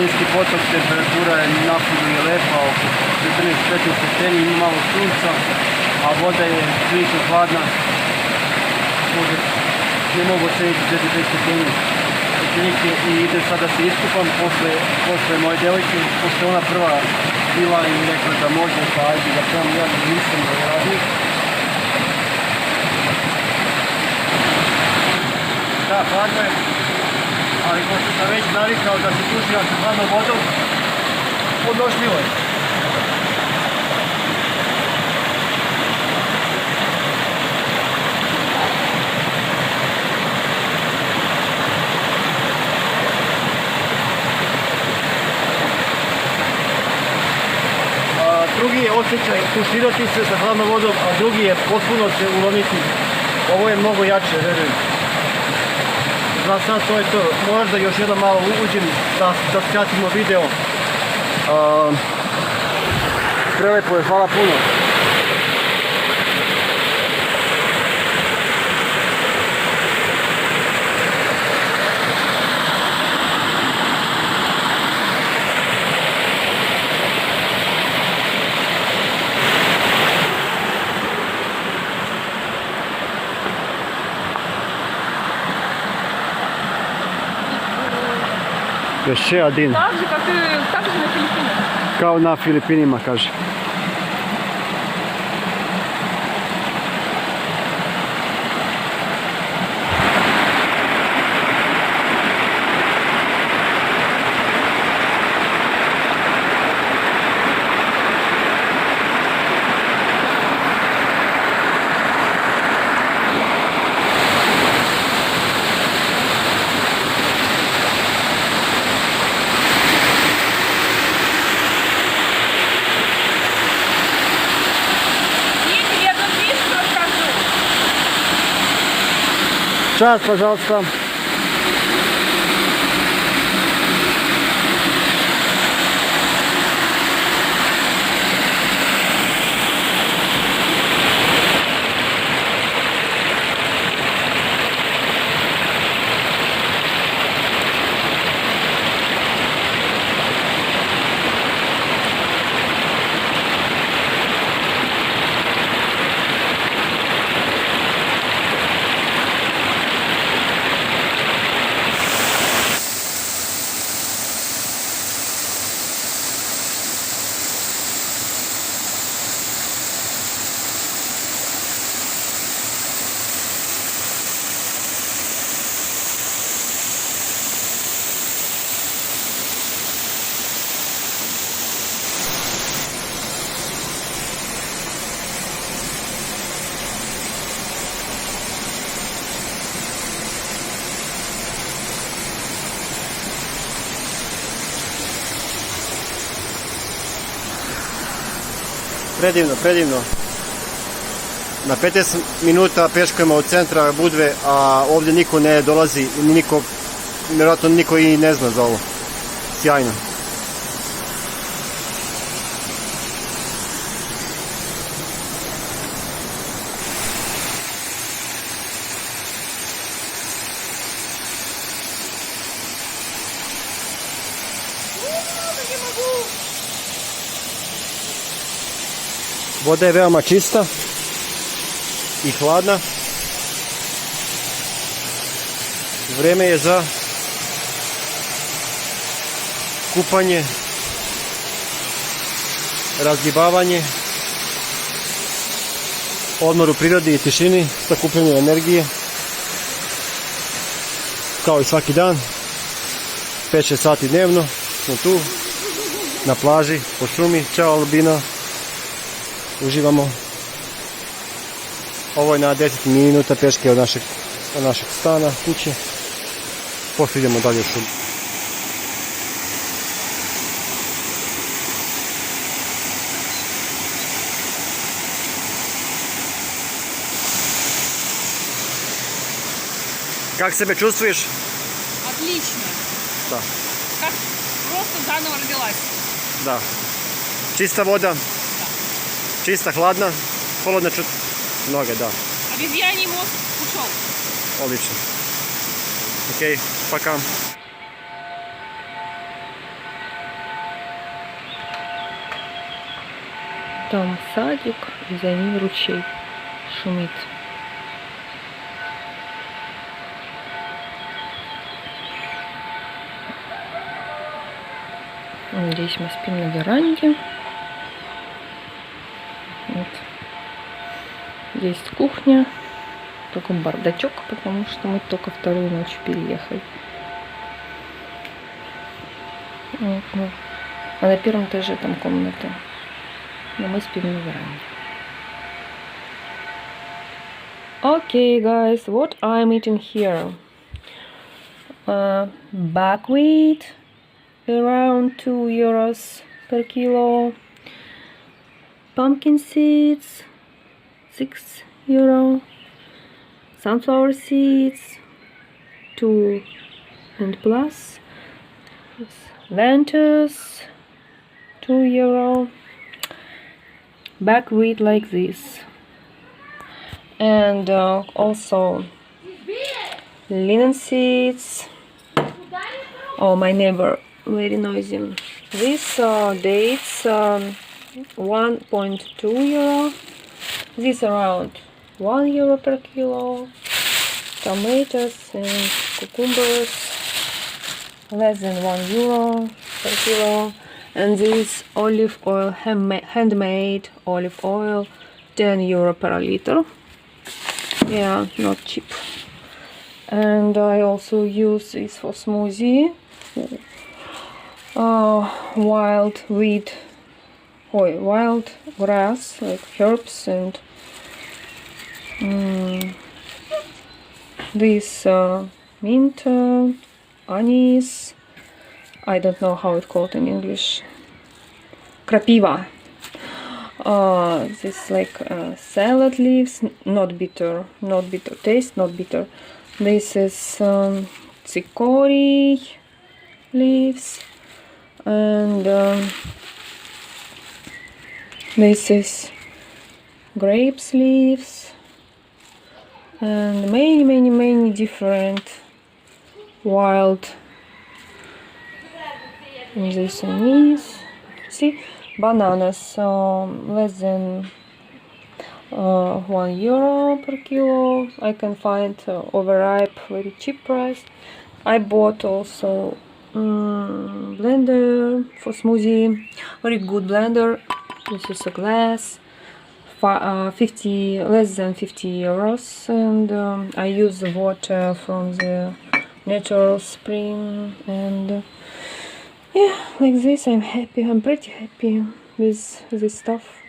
Zrinski potok, temperatura je napolju je lepa, oko 14-15 stepeni, ima malo sunca, a voda je prilično hladna. Ne mogu oceniti 4-5 stepeni. I ide sad da se iskupam posle moje devojke, pošto ona prva bila i rekla da može, pa ajde da prvom ja nisam da radim. Da, hladno je, ali pošto sam već navikao da se tuživam sa hladnom vodom, podnošljivo je. Drugi je osjećaj tuširati se sa hladnom vodom, a drugi je potpuno se ulomiti. Ovo je mnogo jače, verujem. Za sad to je to. Možda još jedan malo uđem da skratimo video. Prelepo je, hvala puno. Još jedan. Так же, как и на Филиппинах. Kao na Filipinima, kaže. Час, пожалуйста. Predivno, predivno. Na 15 minuta peškujemo od centra Budve, a ovdje niko ne dolazi, vjerojatno niko i ne zna za ovo. Sjajno. Voda je veoma čista i hladna. Vreme je za kupanje, razgibavanje, odmor u prirodi i tišini, sakupljanje energije. Kao i svaki dan, 5-6 sati dnevno smo tu na plaži, po šumi. Ćao Albina. Uživamo. Ovo je na 10 minuta peške od našeg stana, kuće. Poslije idemo dalje u šumu. Как себя чувствуешь? Отлично. Да. Как просто заново родилась. Да. Чистая вода. Чисто, хладно, холодно чуть много, да. Обезьяний мозг ушел. Отлично. Окей, пока. Там садик, и за ним ручей шумит. Здесь мы спим на веранде. Вот. Есть кухня. Только бардачок, потому что мы только вторую ночь переехали. Вот. А на первом этаже там комната. Но мы спим на веранде. Okay, guys, what I'm eating here? Buckwheat, around 2 euros per kilo. Pumpkin seeds, 6 euro. Sunflower seeds, 2 and plus. Lentils, 2 euro. Buckwheat like this. And also linen seeds. Oh, my neighbor, very noisy. These dates, 1.2 euro. This around 1 euro per kilo. Tomatoes and cucumbers, less than 1 euro per kilo. And this olive oil, handmade olive oil, 10 euro per liter. Yeah, not cheap. And I also use this for smoothie. Wild wheat, wild grass, like herbs, and this mint, anise. I don't know how it's called in English. Krapiva. This like salad leaves, not bitter taste, not bitter. This is chicory leaves, and this is grapes leaves, and many different wild. And this anise. See, bananas, less than 1 euro per kilo. I can find overripe, very cheap price. I bought also blender for smoothie, very good blender. This is a glass, 50, less than 50 euros, and I use the water from the natural spring, and yeah, like this. I'm happy. I'm pretty happy with this stuff.